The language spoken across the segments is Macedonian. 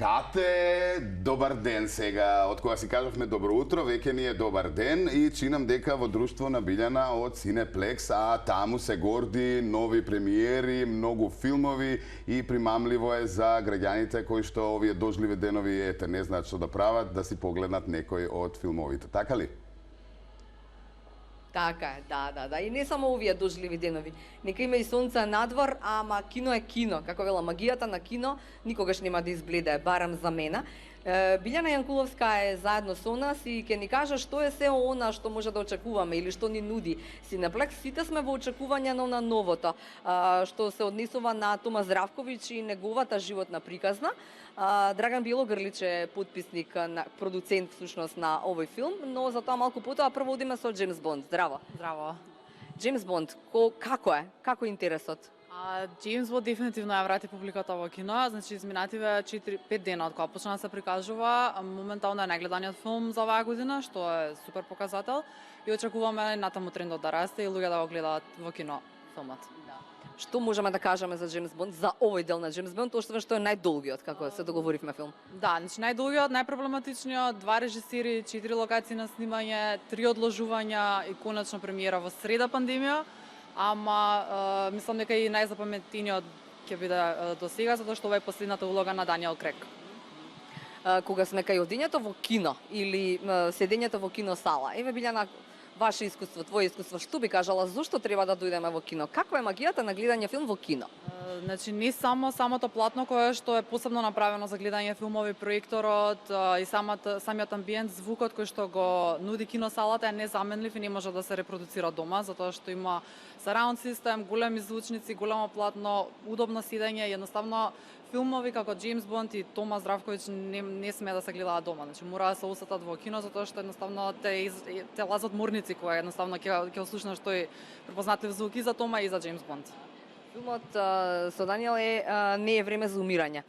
Кате, добар ден сега. Од кога си кажавме добро утро, веќе ни е добар ден и чинам дека во друштво на Билјана од Cineplex, а таму се горди нови премиери, многу филмови и примамливо е за граѓаните кои што овие дожливи денови не знаат што да прават, да си погледнат некој од филмовите. Така ли? Така е, да. И не само овие дожливи денови. Нека има и сонце надвор, ама кино е кино. Како вела, магијата на кино никогаш нема да избледе, барам за мене. Билјана Јанкуловска е заедно со нас и ќе ни кажа што е се она што може да очекуваме или што ни нуди Cineplex. Сите сме во очекување на новото, што се однесува на Тома Здравковиќ и неговата животна приказна. Драган Белогрлич е подписник, продуцент всушност на овој филм, но за тоа малку потоа прво одиме со Джеймс Бонд. Здраво. Здраво. Джеймс Бонд, како е? Како е интересот? Джеймс Бонд дефинитивно ја врати публиката во кино, значи изминативе 4-5 дена од кога почна да се прикажува, моментално е најгледаниот филм за оваа година, што е супер показател и очекуваме натаму трендот да расте и луѓе да го гледаат во кино филмот. Што можеме да кажеме за Джеймс Бонд, за овој дел на Джеймс Бонд, тоа што е најдолгиот, како се договоривме филм? Да, значи најдолгиот, најпроблематичниот, 2 режисери, 4 локации на снимање, 3 одложувања и конечно премиера во среда пандемија, ама мислам дека и најзапаметениот ќе биде до сега, затоа што ова е последната улога на Даниел Крейг. Кога сме кај одењето во кино или седењето во киносала, еве Билјана, ваше искуство, твое искуство, што би кажала, зошто треба да дојдеме во кино? Каква е магијата на гледање филм во кино? Значи не само самото платно кое што е посебно направено за гледање филмови, проекторот и самиот амбиент, звукот кој што го нуди киносалата е незаменлив и не може да се репродуцира дома, затоа што има surround систем, големи звучници, големо платно, удобно седење, едноставно филмови како Джеймс Бонд и Тома Здравковиќ не сме да се гледаат дома. Значи мора да се усетат во кино затоа што едноставно те лазат морници кои едноставно ќе ослушнаш тој препознатлив звук и за Тома и за Джеймс Бонд. Филмот со Даниел не е време за умирање,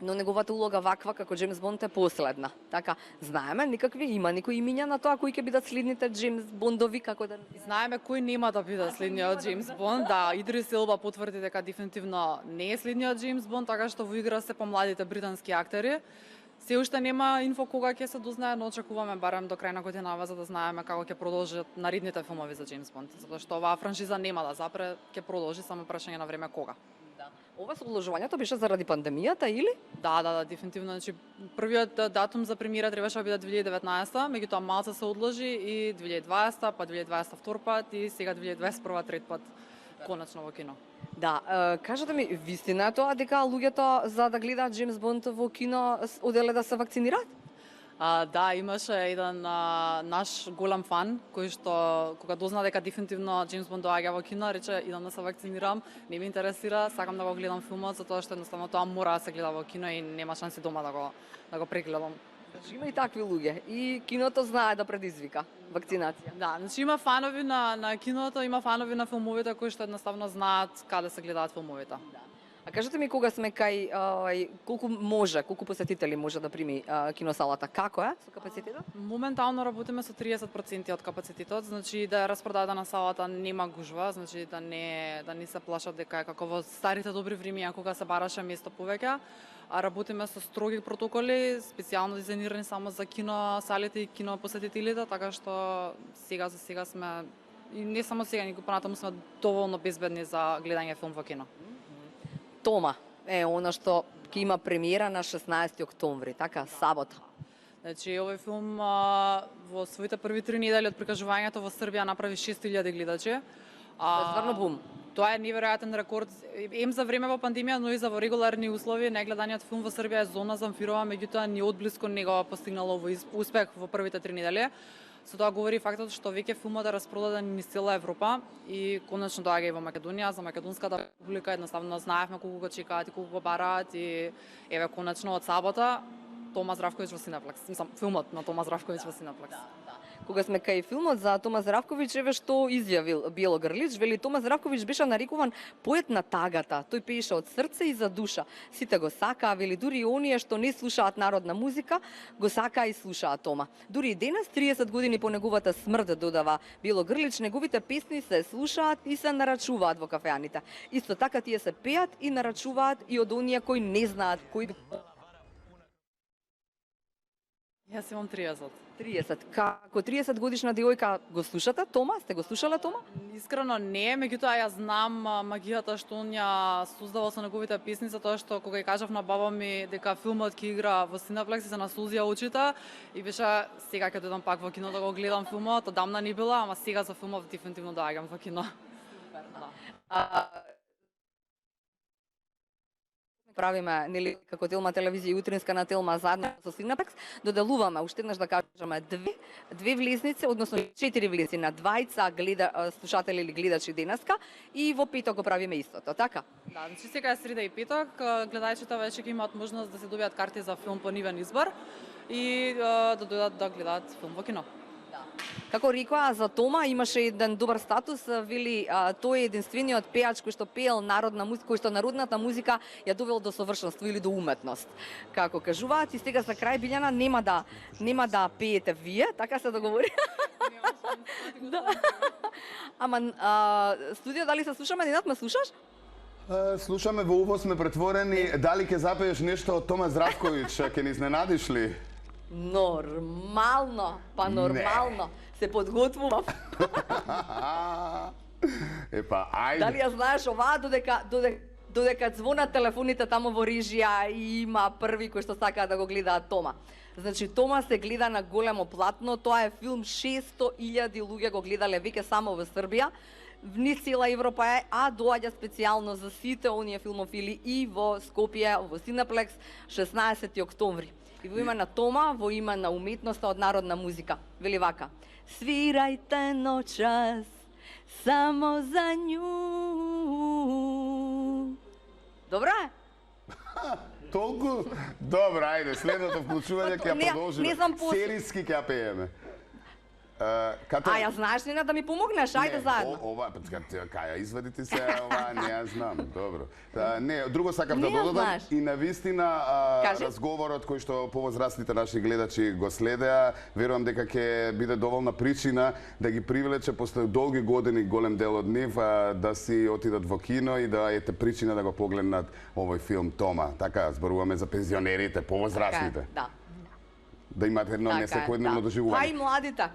но неговата улога ваква како Джеймс Бонд е последна. Така, знаеме има некои имиња на тоа кои ќе бидат следните Джеймс Бондови, како да... Знаеме кој нема да биде следниот Джеймс Бонд. Да, Идрис Елба потврди дека дефинитивно не е следниот Джеймс Бонд, така што во игра се помладите британски актери. Се уште нема инфо кога ќе се дознае, но очекуваме барем до крај на годинава за да знаеме како ќе продолжат наредните филмови за Джеймс Бонд, затоа што оваа франшиза нема да запре, ќе продолжи, само прашање на време кога. Ова со одложувањето беше заради пандемијата или? Да, дефинитивно. Значи првиот датум за премиера требаше да биде 2019, меѓутоа малце се одложи и 2020, па 2020 втор пат и сега 2021 трет пат конечно во кино. Да, кажете ми, вистина е тоа дека луѓето за да гледаат Джеймс Бонд во кино оделе да се вакцинираат? Да, имаше еден наш голем фан кој што кога дозна дека дефинитивно Джеймс Бонд доаѓа во кино, рече идам да се вакцинирам, не ме интересира, сакам да го гледам филмот затоа што едноставно тоа мора да се гледа во кино и нема шанси дома да го прегледам. Значи има и такви луѓе и киното знае да предизвика вакцинација. Да, значи има фанови на киното, има фанови на филмовите кои што едноставно знаат каде се гледаат филмовите. Да. А кажете ми кога сме кај колку посетители може да прими киносалата, како е со капацитетот? Моментално работиме со 30% од капацитетот, значи да е распродадена салата нема гужва, значи да не се плашат дека е како во старите добри времиња кога се бараше место повеќе. А работиме со строги протоколи, специјално дизајнирани само за киносалите и кинопосетителите, така што за сега сме и не само сега, никога понатаму сме доволно безбедни за гледање филм во кино. Тома е она што ќе има премиера на 16 октомври, така, сабота. Значи, овој филм во своите први 3 недели од прикажувањето во Србија направи 6000 гледачи. Тоа е стварно бум. Тоа е неверојатен рекорд, за време во пандемија, но и за во регуларни услови. Најгледаниот филм во Србија е Зона Замфирова, меѓутоа ни одблиско не го постигнало во успех во првите 3 недели. Со тоа говори фактот што веќе филмот е распродаден низ цела Европа и конечно доаѓа и во Македонија. За македонската публика едноставно знаевме колку го чекаат и колку го бараат и еве конечно од сабота Тома Здравковиќ во Cineplex. Мислам, филмот на Тома Здравковиќ во Cineplex. Кога сме кај филмот за Тома Здравковиќ, еве што изјавил Белогрлич, вели Тома Здравковиќ беше нарекуван поет на тагата. Тој пише од срце и за душа. Сите го сакаа, вели дури и оние што не слушаат народна музика, го сакаа и слушаат Тома. Дури и денес, 30 години по неговата смрт, додава Белогрлич, неговите песни се слушаат и се нарачуваат во кафеаните. Исто така тие се пеат и нарачуваат и од оние кои не знаат кои Јас имам 30. 30. Како 30 годишна девојка го слушате Тома? Сте го слушале Тома? Искрено не, меѓутоа јас знам магијата што он ја создава со неговите песни, затоа што кога ја кажав на баба ми дека филмот ќе игра во Cineplex и се насузија очите и беше сега ќе дојдам пак во кино да го гледам филмот, одамна не била, ама сега за филмов дефинитивно доаѓам во кино. Супер, да. Правиме нели како Телма телевизија и утринска на Телма заедно со Cineplex, доделуваме уште еднаш да кажеме две влезници, односно 4 влезници на двајца слушатели или гледачи денеска и во петок го правиме истото, така? Да, значи сега е среда и петок, гледајачите веќе ќе имаат можност да се добијат карти за филм по нивен избор и да дојдат да гледаат филм во кино. Како рекоа за Тома, имаше еден добар статус, вели тој е единствениот пеач кој што пеел народна музика, кој што народната музика ја довел до совршенство или до уметност. Како кажуваат, и сега за крај Билјана нема да пеете вие, така се договори. Да. Ама студио дали се слушаме, Ненад ме слушаш? Слушаме, во уво сме претворени. Дали ќе запееш нешто од Тома Здравковиќ, ќе ни изненадиш ли? Нормално, па нормално. Се подготвував. Епа, ајде. Дали ја знаеш оваа додека звонат телефоните тамо во режија и има први кои што сакаат да го гледаат Тома. Значи Тома се гледа на големо платно, тоа е филм 600.000 луѓе го гледале веќе само во Србија. Вни цела Европа е, а доаѓа специјално за сите оние филмофили и во Скопје, во Cineplex, 16 октомври. И во име на Тома, во име на уметноста од народна музика. Вели вака: свирајте ночас само за нju. Добра е? Толку? Добра, ајде, следното вклучување ќе ја продолжиме. Сериски ќе ја пееме. Ја знаеш ли да ми помогнеш? Ајде заедно. Ова, каја извадите се, ова не ја знам, добро. Не, друго сакам да додадам и навистина разговорот кој што повозрастните наши гледачи го следеа, верувам дека ќе биде доволна причина да ги привлече после долги години голем дел од нив да си отидат во кино и да ете причина да го погледнат овој филм Тома. Така, зборуваме за пензионерите, повозрастните. Да. Да имат едно несекојдневно доживување. Па и младите.